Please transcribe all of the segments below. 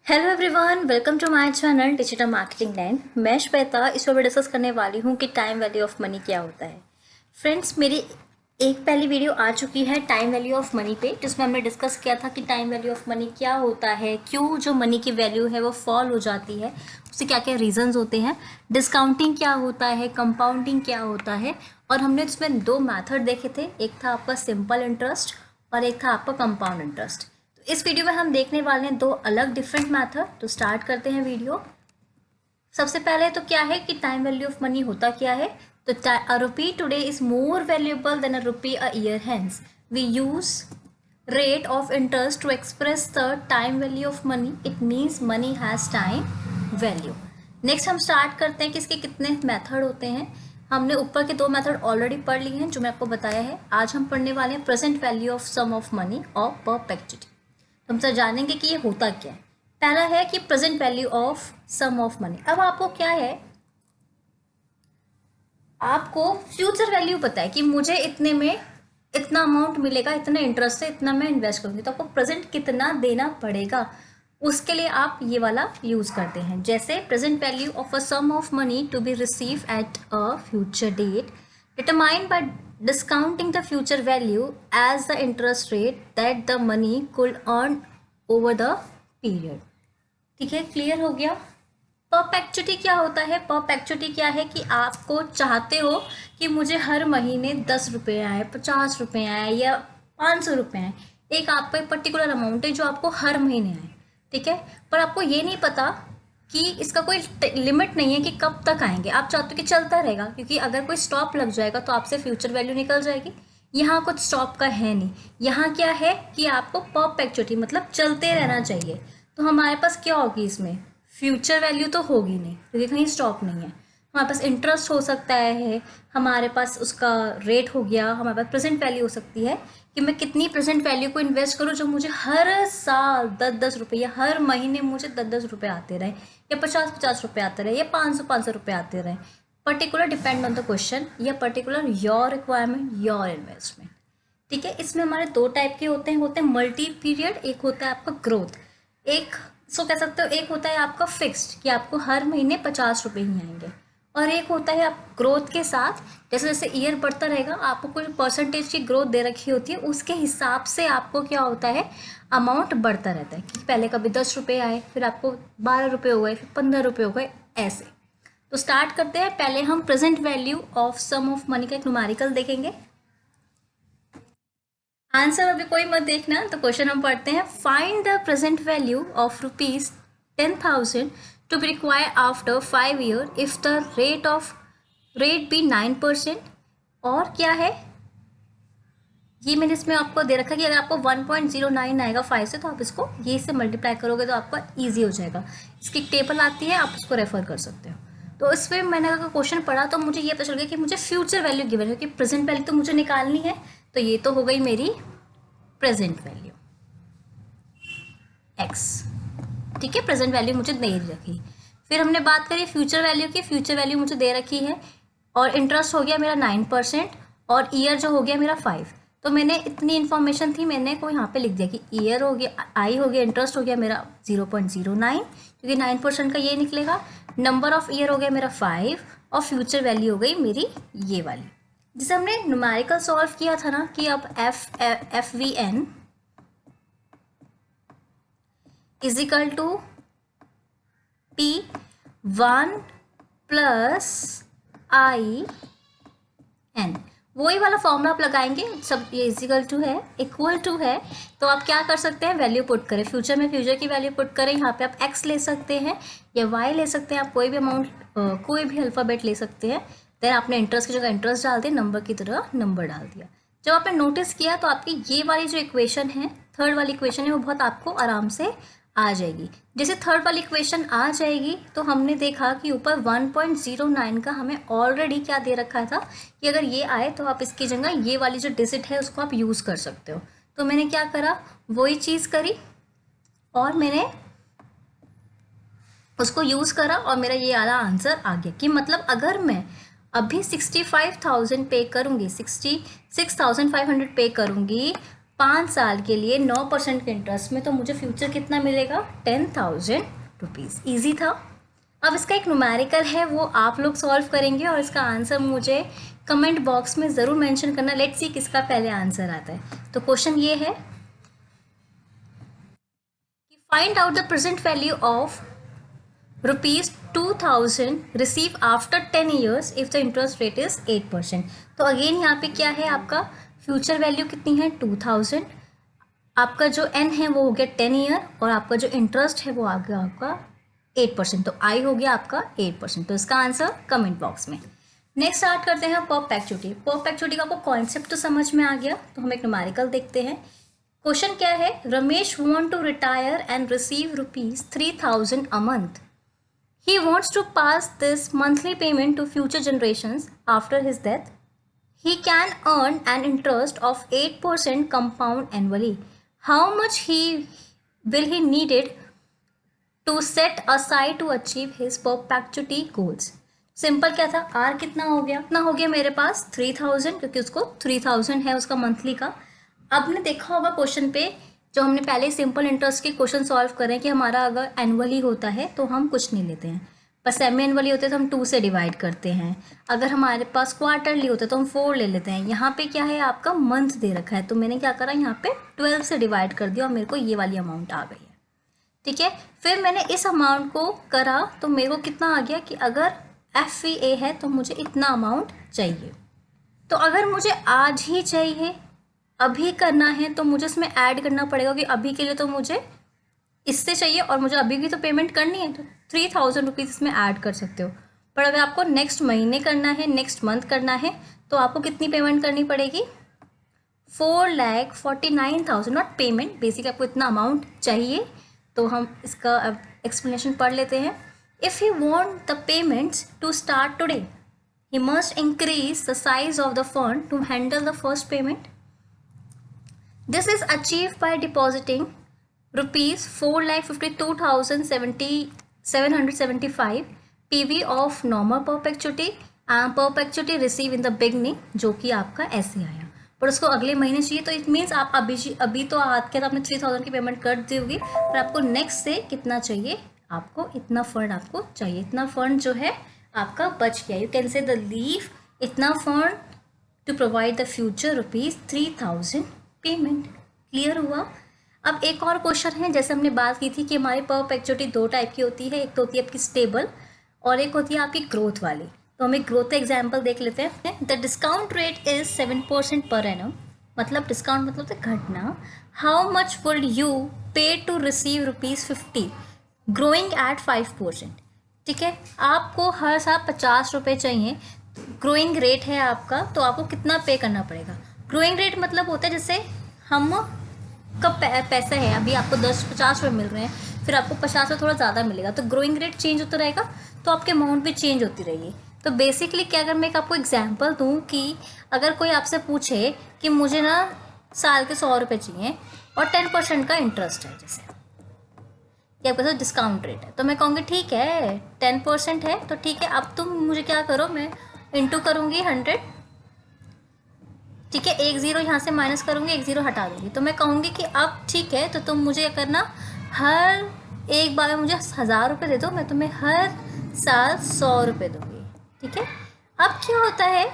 Hello everyone, welcome to my channel digital marketing line. मैं श्वेता इस video discuss करने वाली हूँ कि टाइम वैल्यू ऑफ मनी क्या होता है। फ्रेंड्स, मेरी एक पहली वीडियो आ चुकी है टाइम वैल्यू ऑफ मनी पे, जिसमें हमने डिस्कस किया था कि टाइम वैल्यू ऑफ मनी क्या होता है, क्यों जो मनी की वैल्यू है वो फॉल हो जाती है, उससे क्या क्या रीजंस होते हैं, डिस्काउंटिंग क्या होता है, कंपाउंडिंग क्या होता है। और हमने इसमें दो मैथड देखे थे, एक था आपका सिंपल इंटरेस्ट और एक था आपका कंपाउंड इंटरेस्ट। इस वीडियो में हम देखने वाले हैं दो अलग डिफरेंट मैथड। तो स्टार्ट करते हैं वीडियो। सबसे पहले तो क्या है कि टाइम वैल्यू ऑफ मनी होता क्या है। तो a rupee today is more valuable than a rupee a year hence. We use rate of interest to express the time value of money. It means money has time value. Next हम start करते हैं कि इसके कितने method होते हैं। हमने ऊपर के दो मेथड ऑलरेडी पढ़ लिए हैं जो मैं आपको बताया है। आज हम पढ़ने वाले हैं present value of sum of money और परपेचुइटी। हम सर जानेंगे कि ये होता क्या है। पहला है कि present value of sum of money. अब आपको क्या है, आपको फ्यूचर वैल्यू पता है कि मुझे इतने में इतना अमाउंट मिलेगा, इतना इंटरेस्ट से इतना मैं इन्वेस्ट करूंगी, तो आपको प्रेजेंट कितना देना पड़ेगा, उसके लिए आप ये वाला यूज करते हैं। जैसे present value of a sum of money to be receive at a future date determined by discounting the future value as the interest rate that the money could earn over the period। ठीक है, clear हो गया। Perpetuity क्या होता है। Perpetuity क्या है कि आपको चाहते हो कि मुझे हर महीने 10 रुपये आए, 50 रुपये आए या 500 रुपये आए। एक आपका पर्टिकुलर अमाउंट है जो आपको हर महीने आए, ठीक है। पर आपको ये नहीं पता कि इसका कोई लिमिट नहीं है कि कब तक आएंगे। आप चाहते हो कि चलता रहेगा, क्योंकि अगर कोई स्टॉप लग जाएगा तो आपसे फ्यूचर वैल्यू निकल जाएगी। यहाँ कुछ स्टॉप का है नहीं। यहाँ क्या है कि आपको परपेचुटी मतलब चलते रहना चाहिए। तो हमारे पास क्या होगी इसमें, फ्यूचर वैल्यू तो होगी नहीं क्योंकि कहीं स्टॉप नहीं है। हमारे पास इंटरेस्ट हो सकता है, हमारे पास उसका रेट हो गया, हमारे पास प्रेजेंट वैल्यू हो सकती है कि मैं कितनी प्रेजेंट वैल्यू को इन्वेस्ट करूँ जो मुझे हर साल 10-10 रुपये या हर महीने मुझे 10-10 रुपये आते रहे, या 50-50 रुपये आते रहे, या 500-500 रुपये आते रहे। Particular depend on the question या particular your requirement, your investment. ठीक है, इसमें हमारे दो टाइप के होते हैं मल्टी पीरियड। एक होता है आपका ग्रोथ, एक सो कह सकते हो एक होता है आपका फिक्स्ड कि आपको हर महीने 50 रुपये ही आएंगे, और एक होता है आप ग्रोथ के साथ जैसे जैसे ईयर बढ़ता रहेगा आपको कुछ परसेंटेज की ग्रोथ दे रखी होती है, उसके हिसाब से आपको क्या होता है अमाउंट बढ़ता रहता है कि पहले कभी 10 रुपये आए, फिर आपको 12 रुपये हो गए, फिर 15 रुपये हो गए, ऐसे। तो स्टार्ट करते हैं। पहले हम present value of sum of money का एक न्यूमेरिकल देखेंगे। आंसर अभी कोई मत देखना। तो क्वेश्चन हम पढ़ते हैं, find the present value of ₹10,000 to be require after 5 year if the rate be 9%। और क्या है ये मैंने इसमें आपको दे रखा है कि अगर आपको 1.09 आएगा 5 से, तो आप इसको ये से मल्टीप्लाई करोगे तो आपका ईजी हो जाएगा। इसकी एक टेबल आती है, आप उसको रेफर कर सकते हो। तो इसमें मैंने अगर क्वेश्चन पढ़ा तो मुझे ये पता चल गया कि मुझे फ्यूचर वैल्यू गिवन है, क्योंकि प्रेजेंट वैल्यू तो मुझे निकालनी है। तो ये तो हो गई मेरी प्रेजेंट वैल्यू x। ठीक है, प्रेजेंट वैल्यू मुझे दे रखी। फिर हमने बात करी फ्यूचर वैल्यू की। फ्यूचर वैल्यू मुझे दे रखी है और इंटरेस्ट हो गया मेरा 9% और ईयर जो हो गया मेरा 5। तो मैंने इतनी इन्फॉर्मेशन थी, मैंने को यहाँ पे लिख दिया कि ईयर हो गया, आई हो गया, इंटरेस्ट हो गया मेरा 0.09 क्योंकि 9% का ये निकलेगा, नंबर ऑफ ईयर हो गया मेरा 5 और फ्यूचर वैल्यू हो गई मेरी ये वाली। जिसे हमने न्यूमेरिकल सॉल्व किया था ना कि अब F V N is equal to P1 plus I N, वही वाला फॉर्मूला आप लगाएंगे। सब ये इजिकल टू है, इक्वल टू है, तो आप क्या कर सकते हैं वैल्यू पुट करें। फ्यूचर में फ्यूचर की वैल्यू पुट करें। यहाँ पे आप x ले सकते हैं या y ले सकते हैं, आप कोई भी अमाउंट कोई भी अल्फ़ाबेट ले सकते हैं। देन आपने इंटरेस्ट की जगह इंटरेस्ट डाल दिया, नंबर की तरह नंबर डाल दिया। जब आपने नोटिस किया तो आपकी ये वाली जो इक्वेशन है, थर्ड वाली इक्वेशन है, वो बहुत आपको आराम से आ जाएगी। जैसे थर्ड वाली इक्वेशन आ जाएगी तो हमने देखा कि ऊपर 1.09 का हमें ऑलरेडी क्या दे रखा था कि अगर ये आए तो आप इसकी जगह ये वाली जो डिजिट है उसको आप यूज़ कर सकते हो। तो मैंने क्या करा, वही चीज़ करी और मैंने उसको यूज़ करा और मेरा ये वाला आंसर आ गया। कि मतलब अगर मैं अभी 65,000 पे करूँगी, 66,500 पे करूँगी 5 साल के लिए 9% के इंटरेस्ट में, तो मुझे फ्यूचर कितना मिलेगा? 10,000 रुपीज़। ईजी था। अब इसका एक न्यूमेरिकल है, वो आप लोग सॉल्व करेंगे और इसका आंसर मुझे कमेंट बॉक्स में ज़रूर मेंशन करना। लेट्स सी किसका पहले आंसर आता है। तो क्वेश्चन ये है कि find out the present value of ₹2,000 receive after 10 years if the interest rate is 8%। तो अगेन यहाँ पे क्या है, आपका फ्यूचर वैल्यू कितनी है? 2000। आपका जो एन है वो हो गया 10 ईयर, और आपका जो इंटरेस्ट है वो आ गया आपका 8%। तो आई हो गया आपका 8%। तो इसका आंसर कमेंट बॉक्स में। नेक्स्ट स्टार्ट करते हैं परपेचुटी। परपेचुटी का आपको कॉन्सेप्ट तो समझ में आ गया, तो हम एक न्यूमेरिकल देखते हैं। क्वेश्चन क्या है? Ramesh want to retire and receive ₹3,000 a month. He wants to pass this monthly payment to future generations after his death. He can earn an interest of 8% compound annually. How much will he need it to set aside to achieve his perpetuity goals? Simple क्या था, R कितना हो गया? कितना हो गया मेरे पास? 3,000, क्योंकि उसको 3,000 है उसका मंथली का। आपने देखा होगा क्वेश्चन पे, जो हमने पहले सिंपल इंटरेस्ट के क्वेश्चन सॉल्व करें कि हमारा अगर एनुअली होता है तो हम कुछ नहीं लेते हैं, पर सेमी एनुअली होते हैं तो हम 2 से डिवाइड करते हैं। अगर हमारे पास क्वार्टरली होता है तो हम 4 ले लेते हैं। यहाँ पे क्या है, आपका मंथ दे रखा है, तो मैंने क्या करा, यहाँ पे 12 से डिवाइड कर दिया और मेरे को ये वाली अमाउंट आ गई है। ठीक है, फिर मैंने इस अमाउंट को करा तो मेरे को कितना आ गया कि अगर FVA है तो मुझे इतना अमाउंट चाहिए। तो अगर मुझे आज ही चाहिए, अभी करना है, तो मुझे इसमें ऐड करना पड़ेगा कि अभी के लिए तो मुझे इससे चाहिए और मुझे अभी भी तो पेमेंट करनी है, तो 3,000 रुपीज़ इसमें ऐड कर सकते हो। पर अगर आपको नेक्स्ट महीने करना है, नेक्स्ट मंथ करना है, तो आपको कितनी पेमेंट करनी पड़ेगी? 4,49,000 नॉट पेमेंट, बेसिकली आपको इतना अमाउंट चाहिए। तो हम इसका एक्सप्लेनेशन पढ़ लेते हैं। If you want the payments to start today, he must increase the size of the fund to handle the first payment. This is achieved by depositing ₹4,52,775 PV of normal perpetuity and perpetuity receive in the beginning, जो कि आपका ऐसे आया, पर उसको अगले महीने चाहिए। तो इट मीन्स आप अभी तो हाथ के आपने 3,000 की पेमेंट कर दी होगी, पर आपको नेक्स्ट से कितना चाहिए? आपको इतना फंड आपको चाहिए। इतना फंड जो है आपका बच गया। You can say the leave इतना fund to provide the future ₹3,000 payment. Clear हुआ? अब एक और क्वेश्चन है, जैसे हमने बात की थी कि हमारी परपेचुटी 2 टाइप की होती है, एक तो होती है आपकी स्टेबल और एक होती है आपकी ग्रोथ वाली। तो हम एक ग्रोथ एग्जांपल देख लेते हैं। The discount rate is 7% per annum, मतलब डिस्काउंट मतलब घटना। हाउ मच वुड यू पे टू रिसीव ₹50 ग्रोइंग एट 5%? ठीक है, आपको हर साल 50 रुपये चाहिए, ग्रोइंग रेट है आपका, तो आपको कितना पे करना पड़ेगा? ग्रोइंग रेट मतलब होता है जैसे हम कब पैसा है, अभी आपको 50 रुपये मिल रहे हैं, फिर आपको 50 में थोड़ा ज़्यादा मिलेगा, तो ग्रोइंग रेट चेंज होता रहेगा, तो आपके अमाउंट भी चेंज होती रहेगी। तो बेसिकली क्या, अगर मैं एक आपको एग्जांपल दूं कि अगर कोई आपसे पूछे कि मुझे ना साल के 100 रुपये चाहिए और 10% का इंटरेस्ट है, जैसे कि आपके साथ डिस्काउंट रेट है, तो मैं कहूँगी ठीक है 10% है तो ठीक है, अब तुम मुझे क्या करो, मैं इंटू करूँगी 100, ठीक है, 1 0 यहाँ से माइनस करूँगी, 1 0 हटा दूँगी, तो मैं कहूँगी कि अब ठीक है, तो तुम मुझे क्या करना, हर एक बार में मुझे 1,000 रुपये दे दो, मैं तुम्हें हर साल 100 रुपये दूँगी। ठीक है, अब क्या होता है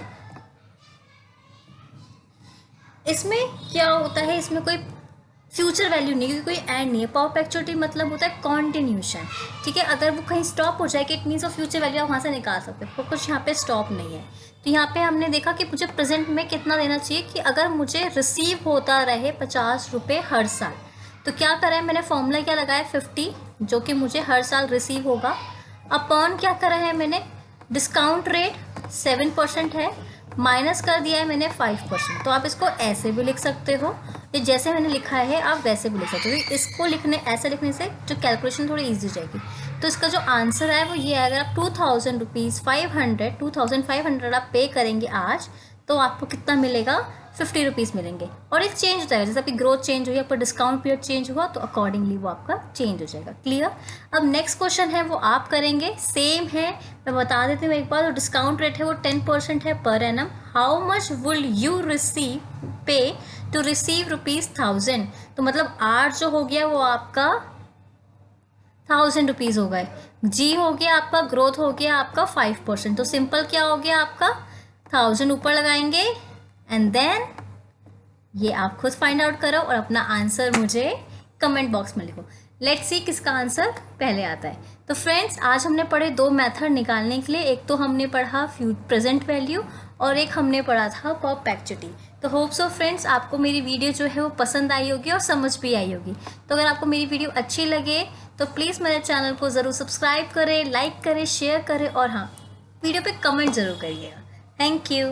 इसमें, क्या होता है इसमें कोई फ्यूचर वैल्यू नहीं, क्योंकि कोई एंड नहीं है। परपेचुटी मतलब होता है कॉन्टिन्यूशन। ठीक है, अगर वो कहीं स्टॉप हो जाए कि it means of future value आप वहाँ से निकाल सकते हो, कुछ यहाँ पे स्टॉप नहीं है। तो यहाँ पे हमने देखा कि मुझे प्रेजेंट में कितना देना चाहिए, कि अगर मुझे रिसीव होता रहे 50 रुपये हर साल, तो क्या करा है मैंने, फॉर्मूला क्या लगाया 50, जो कि मुझे हर साल रिसीव होगा, अपॉन क्या करा है मैंने, डिस्काउंट रेट 7% है, माइनस कर दिया है मैंने 5%। तो आप इसको ऐसे भी लिख सकते हो, ये जैसे मैंने लिखा है आप वैसे भी लिख सकते हो। इसको लिखने, ऐसे लिखने से जो कैलकुलेशन थोड़ी ईजी हो जाएगी। तो इसका जो आंसर है वो ये है, अगर आप 2,000 रुपीज़ 2,500 आप पे करेंगे आज, तो आपको कितना मिलेगा, 50 रुपीज़ मिलेंगे। और एक चेंज होता है, जैसे आपकी ग्रोथ चेंज हुई, आपका डिस्काउंट पीरियड चेंज हुआ, तो अकॉर्डिंगली वो आपका चेंज हो जाएगा। क्लियर? अब नेक्स्ट क्वेश्चन है वो आप करेंगे, सेम है, मैं बता देती हूँ एक बार। तो डिस्काउंट रेट है वो 10% है per annum. How much will you receive पे टू रिसीव ₹1000। तो मतलब R जो हो गया वो आपका 1000 रुपीज़ हो गए। G हो गया आपका, ग्रोथ हो गया आपका 5%। तो सिंपल क्या हो गया आपका 1000 ऊपर लगाएंगे एंड देन ये आप खुद फाइंड आउट करो और अपना आंसर मुझे कमेंट बॉक्स में लिखो। लेट्स सी किसका आंसर पहले आता है। तो फ्रेंड्स आज हमने पढ़े 2 मेथड निकालने के लिए। एक तो हमने पढ़ा प्रेजेंट वैल्यू और एक हमने पढ़ा था परपेचुइटी। तो होप सो फ्रेंड्स आपको मेरी वीडियो जो है वो पसंद आई होगी और समझ भी आई होगी। तो अगर आपको मेरी वीडियो अच्छी लगे तो प्लीज़ मेरे चैनल को ज़रूर सब्सक्राइब करें, लाइक करें, शेयर करें और हाँ वीडियो पे कमेंट ज़रूर करिएगा। Thank you.